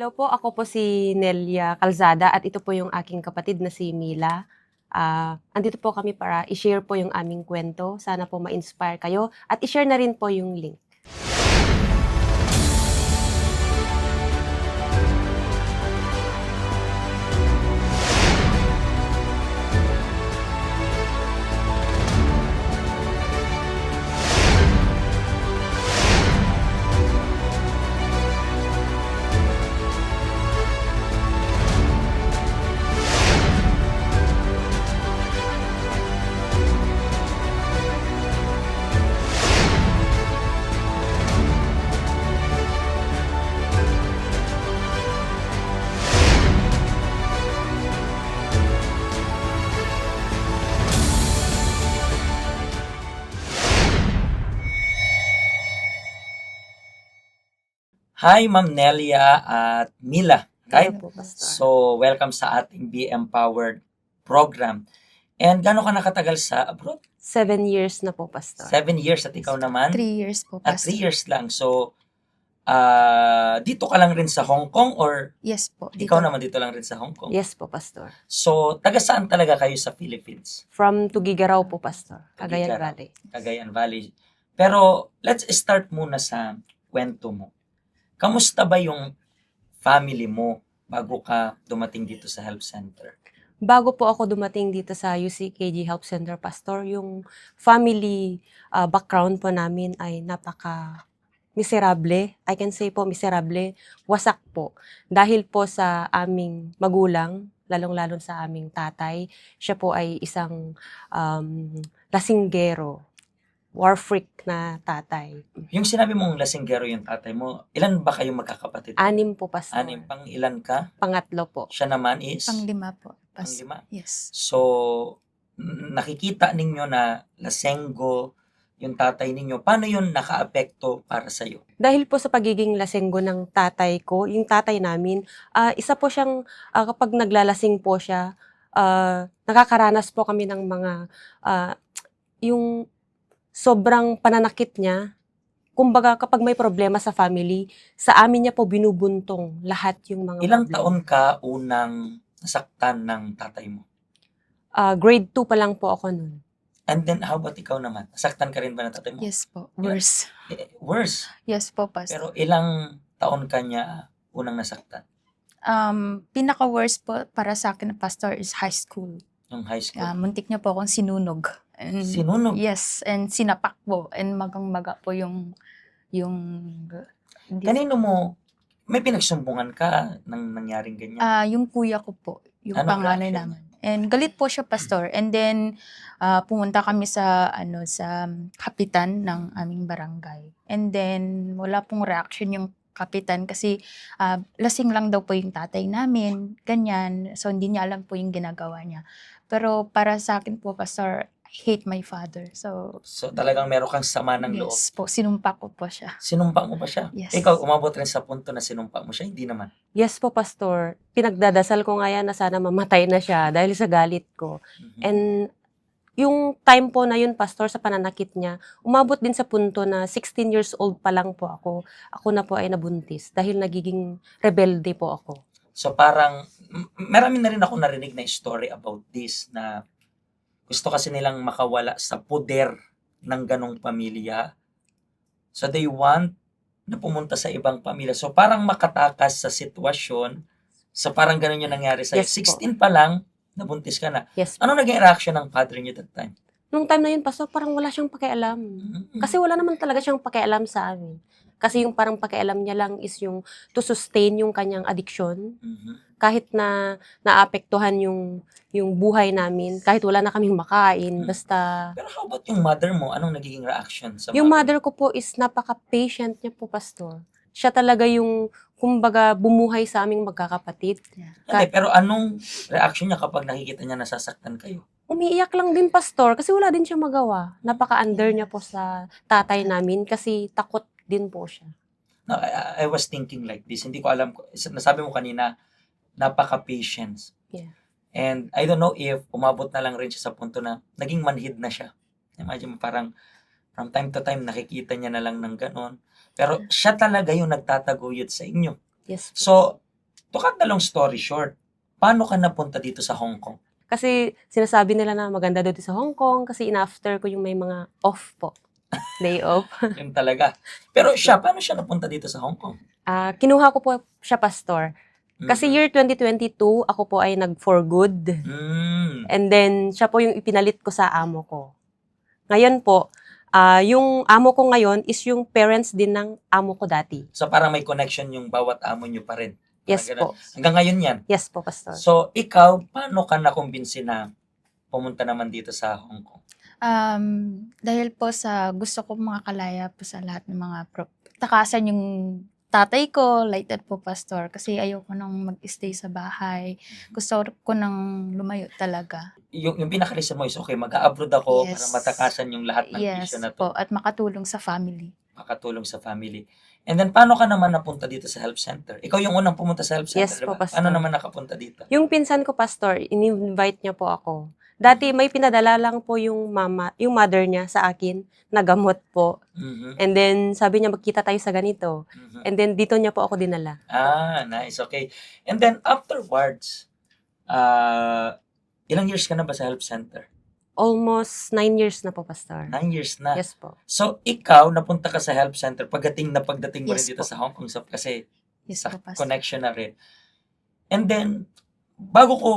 Hello po, ako po si Nelia Calzada at ito po yung aking kapatid na si Mila. Andito po kami para i-share po yung aming kwento. Sana po ma-inspire kayo at i-share na rin po yung link. Hi, Ma'am Nelia at Mila, right? Hello po, Pastor. So, welcome sa ating Be Empowered program. And gano'n ka nakatagal sa abroad? 7 years na po, Pastor. 7 years at ikaw naman? 3 years po, At 3 Pastor. years lang. So, dito ka lang rin sa Hong Kong or Yes po. ikaw naman dito lang rin sa Hong Kong? Yes po, Pastor. So, taga saan talaga kayo sa Philippines? From Tugigaraw po, Pastor. Cagayan Tugigaraw. Valley. Cagayan Valley. Pero, let's start muna sa kwento mo. Kamusta ba yung family mo bago ka dumating dito sa health center? Bago po ako dumating dito sa UCKG Health Center, Pastor, yung family background po namin ay napaka-miserable. I can say po miserable. Wasak po. Dahil po sa aming magulang, lalong-lalo sa aming tatay, siya po ay isang lasinggero, war freak na tatay. Yung sinabi mong lasinggero yung tatay mo, ilan ba kayong magkakapatid? 6 po, Pastor. 6, pang ilan ka? Pangatlo po. Siya naman is? Pang-5 po, Pastor. Pang-5. Yes. So, nakikita ninyo na lasenggo yung tatay ninyo. Paano yun nakaapekto para sa'yo? Dahil po sa pagiging lasenggo ng tatay ko, yung tatay namin, isa po siyang, kapag naglalasing po siya, nakakaranas po kami ng mga, yung sobrang pananakit niya. Kumbaga, kapag may problema sa family, sa amin niya po binubuntong lahat yung mga Ilang problema. taon ka unang nasaktan ng tatay mo? Grade 2 pa lang po ako nun. And then, how about ikaw naman? Nasaktan ka rin ba ng tatay mo? Yes po. Worse. Worse. Yes po, Pastor. Pero ilang taon ka niya unang nasaktan? Pinaka-worst po para sa akin, Pastor, is high school. Yung high school? Muntik niya po akong sinunog. And, Sinunog? Yes, and sinapak po. And magang-maga po yung Kanino mo, may pinagsumbungan ka ng nangyaring ganyan? yung kuya ko po, yung Anong panganay reaction? naman. And galit po siya, Pastor. And then pumunta kami sa kapitan ng aming barangay. And then wala pong reaction yung kapitan kasi lasing lang daw po yung tatay namin, ganyan. So hindi niya alam po yung ginagawa niya. Pero para sa akin po, Pastor, I hate my father. So talagang meron kang sama ng loob. yes po, sinumpa ko po siya. Sinumpa mo ba siya? Yes. Ikaw, umabot rin sa punto na sinumpa mo siya? Hindi naman. Yes po, Pastor. Pinagdadasal ko nga yan na sana mamatay na siya dahil sa galit ko. Mhm. And yung time po na yun, Pastor, sa pananakit niya, umabot din sa punto na 16 years old pa lang po ako. Ako na po ay nabuntis dahil nagiging rebelde po ako. So parang, marami na rin ako narinig na story about this na gusto kasi nilang makawala sa poder ng ganong pamilya. So they want na pumunta sa ibang pamilya. So parang makatakas sa sitwasyon. So parang ganon yung nangyari sa'yo. Yes po. 16 pa lang, nabuntis ka na. Yes. Ano naging reaction ng padre niyo that time? Nung time na yun, Pastor, parang wala siyang pakialam. Kasi wala naman talaga siyang pakialam sa amin. Kasi yung parang pakialam niya lang is yung to sustain yung kanyang addiction. Mhm. Kahit na naapektuhan yung buhay namin, kahit wala na kaming makain, basta... Pero how about yung mother mo? Anong nagiging reaction sa Yung mother ko po is napaka-patient niya po, Pastor. Siya talaga yung, kumbaga, bumuhay sa aming magkakapatid. Hindi, pero anong reaction niya kapag nakikita niya nasasaktan kayo? Umiiyak lang din, Pastor, kasi wala din siya magawa. Napaka-under niya po sa tatay namin kasi takot din po siya. No, I was thinking like this. Hindi ko alam. Nasabi mo kanina, napaka-patience. Yeah. And I don't know if umabot na lang rin siya sa punto na naging manhid na siya. Imagine mo parang from time to time nakikita niya na lang ng ganon. Pero siya talaga yung nagtataguyod sa inyo. Yes. So, To cut the long story short, paano ka napunta dito sa Hong Kong? Kasi sinasabi nila na maganda daw dito sa Hong Kong kasi in-after ko yung may mga off po. Day off. Yun talaga. Pero siya, paano siya napunta dito sa Hong Kong? Kinuha ko po siya, Pastor. Kasi Mhm. year 2022, ako po ay nag-for good. Mm. And then, siya po yung ipinalit ko sa amo ko. Ngayon po, yung amo ko ngayon is yung parents din ng amo ko dati. So parang may connection yung bawat amo nyo pa rin. Parang Yes ganun. po. Hanggang ngayon yan. Yes po, Pastor. So ikaw, paano ka nakumbinsi na pumunta naman dito sa Hong Kong? Dahil po sa gusto ko makakalaya po sa lahat ng mga takasan yung tatay ko, like that po, Pastor. Kasi ayoko nang mag-stay sa bahay. Gusto ko nang lumayo talaga. Yung pinaka-reason mo is, okay, mag-abroad ako Yes. para matakasan yung lahat ng Yes issue na po, to. at makatulong sa family. Makatulong sa family. And then, paano ka naman napunta dito sa help center? Ikaw yung unang pumunta sa help center, Yes di po, ba? Pastor. Paano naman nakapunta dito? Yung pinsan ko, Pastor, in-invite niya po ako. Dati may pinadala lang po yung mother niya sa akin na gamot po. Mhm. And then sabi niya magkita tayo sa ganito. Mhm. And then dito niya po ako dinala. Nice. Okay. And then, afterwards, ilang years ka na ba sa help center? Almost 9 years na po, Pastor. 9 years na. Yes po. So, ikaw, napunta ka sa help center pagdating mo rin Yes dito po. sa Hong Kong kasi Yes sa po, Pastor. connection na rin. And then, bago ko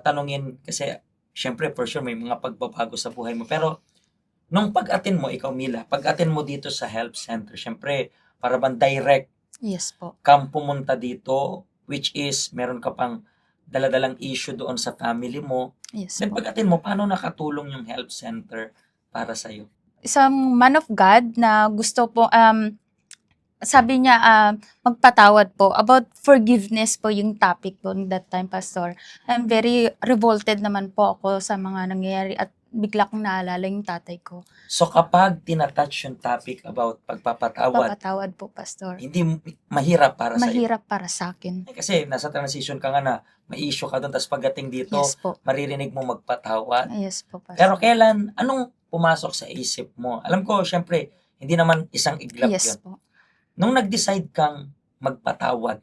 tanungin, kasi syempre, for sure, may mga pagbabago sa buhay mo. Pero, nung pag-attend mo, ikaw, Mila, pag-attend mo dito sa help center, syempre, para bang direct Yes po. kang pumunta dito, which is, meron ka pang daladalang issue doon sa family mo. Yes Then, po. pag-attend mo, paano nakatulong yung help center para sa'yo? Isang man of God na gusto po, sabi niya, magpatawad po. About forgiveness po yung topic po that time, Pastor. I'm very revolted naman po ako sa mga nangyayari at bigla kong naalala yung tatay ko. So, kapag tinatouch yung topic about pagpapatawad, Papatawad po, Pastor. hindi mahirap para sa'yo. Mahirap para sa akin. Kasi nasa transition ka nga na may issue ka doon, tapos pagdating dito, Yes po. maririnig mo magpatawad. Yes po, Pastor. Pero kailan, anong pumasok sa isip mo? Alam ko, syempre, hindi naman isang iglap Yes yun. po. Nung nag-decide kang magpatawad,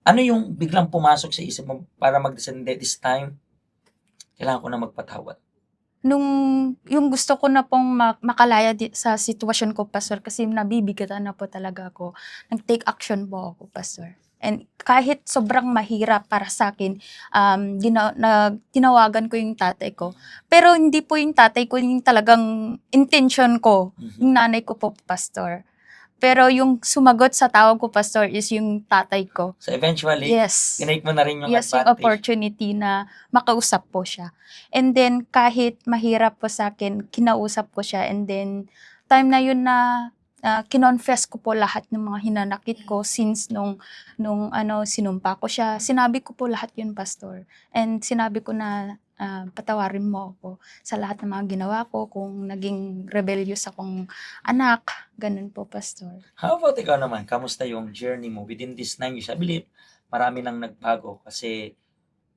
ano yung biglang pumasok sa isip mo para mag-decide, "Hindi, this time, kailangan ko na magpatawad"? Yung gusto ko na pong makalaya sa sitwasyon ko, Pastor, kasi nabibigatan na po talaga ako. Nag-take action po ako, Pastor. And kahit sobrang mahirap para sa akin, tinawagan ko yung tatay ko. Pero hindi po yung tatay ko yung talagang intention ko. Yung nanay ko po, Pastor. Pero yung sumagot sa tawag ko, Pastor, is yung tatay ko. So eventually, Yes. tinake mo na rin yung Yes, yung advantage. opportunity na makausap po siya. And then, kahit mahirap po sa akin, kinausap ko siya. And then, time na yun na kinonfess ko po lahat ng mga hinanakit ko since nung sinumpa ko siya. Sinabi ko po lahat yun, Pastor. And sinabi ko na patawarin mo ako sa lahat ng mga ginawa ko, kung naging rebellious akong anak. Ganun po, Pastor. How about ikaw naman? Kamusta yung journey mo within this 9 years? I believe, marami nang nagbago kasi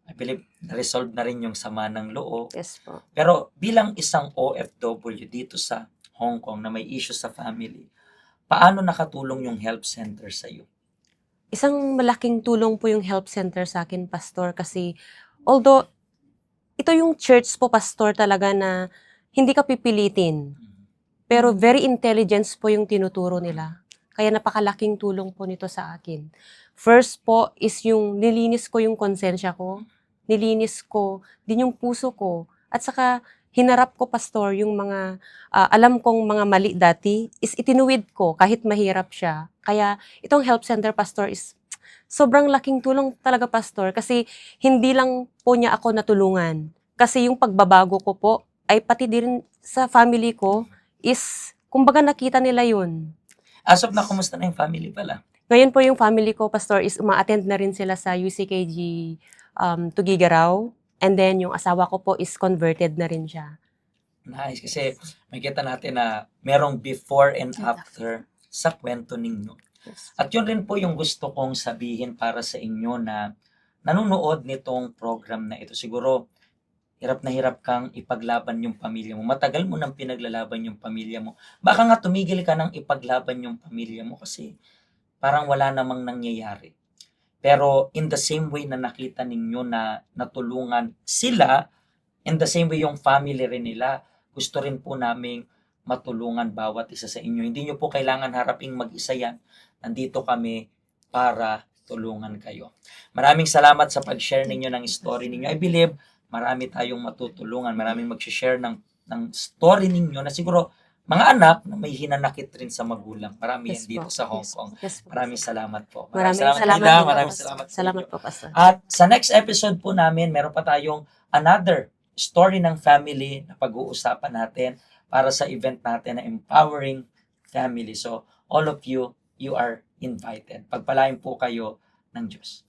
I believe, na-resolve na rin yung sama ng loob. Yes po. Pero bilang isang OFW dito sa Hong Kong na may issue sa family, paano nakatulong yung help center sa'yo? Isang malaking tulong po yung help center sa akin, Pastor, kasi although ito yung church po, Pastor, talaga na hindi ka pipilitin. Pero very intelligence po yung tinuturo nila. Kaya napakalaking tulong po nito sa akin. First po is yung nilinis ko yung konsensya ko. Nilinis ko din yung puso ko. At saka hinarap ko, Pastor, yung mga alam kong mga mali dati is itinuwid ko kahit mahirap siya. Kaya itong help center, Pastor, is sobrang laking tulong talaga, Pastor, kasi hindi lang po niya ako natulungan. Kasi yung pagbabago ko po ay pati din sa family ko is, kumbaga nakita nila yun. As of na, kumusta na yung family pala? Ngayon po yung family ko, Pastor, is uma-attend na rin sila sa UCKG Tugigaraw. And then yung asawa ko po is converted na rin siya. Nice, kasi makikita natin na merong before and after sa kwento ninyo. At yun rin po yung gusto kong sabihin para sa inyo na nanonood nitong program na ito. Siguro, hirap na hirap kang ipaglaban yung pamilya mo. Matagal mo nang pinaglalaban yung pamilya mo. Baka nga tumigil ka nang ipaglaban yung pamilya mo kasi parang wala namang nangyayari. Pero in the same way na nakita ninyo na natulungan sila, in the same way yung family rin nila, gusto rin po naming matulungan bawat isa sa inyo. Hindi nyo po kailangan haraping mag-isa yan. Nandito kami para tulungan kayo. Maraming salamat sa pag-share ninyo ng story ninyo. I believe marami tayong matutulungan. Maraming mag-share ng story ninyo na siguro mga anak na may hinanakit rin sa magulang. Marami yan Yes dito po. sa Hong Kong. Yes po. Maraming salamat po. Maraming salamat Nina. din po, Maraming Pastor. salamat sa Salamat inyo. po, Pastor. At sa next episode po namin, meron pa tayong another story ng family na pag-uusapan natin para sa event natin na Empowering Family. So, all of you, you are invited. Pagpalain po kayo ng Diyos.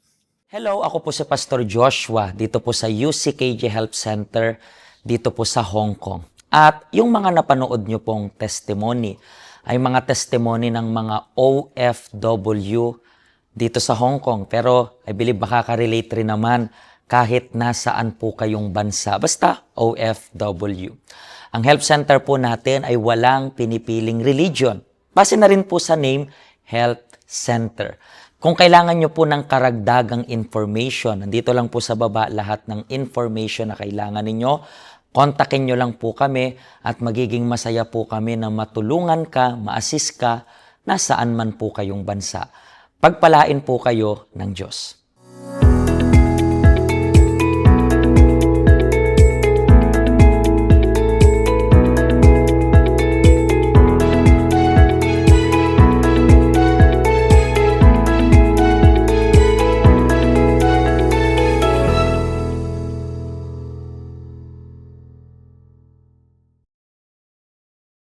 Hello, ako po si Pastor Joshua dito po sa UCKJ Health Center dito po sa Hong Kong. At yung mga napanood nyo pong testimony ay mga testimony ng mga OFW dito sa Hong Kong. Pero I believe makaka-relate rin naman kahit nasaan po kayong bansa. Basta OFW. Ang health center po natin ay walang pinipiling religion. Base na rin po sa name, Health Center. Kung kailangan nyo po ng karagdagang information, nandito lang po sa baba lahat ng information na kailangan ninyo. Kontakin nyo lang po kami at magiging masaya po kami na matulungan ka, ma-assist ka, nasaan man po kayong bansa. Pagpalain po kayo ng Diyos.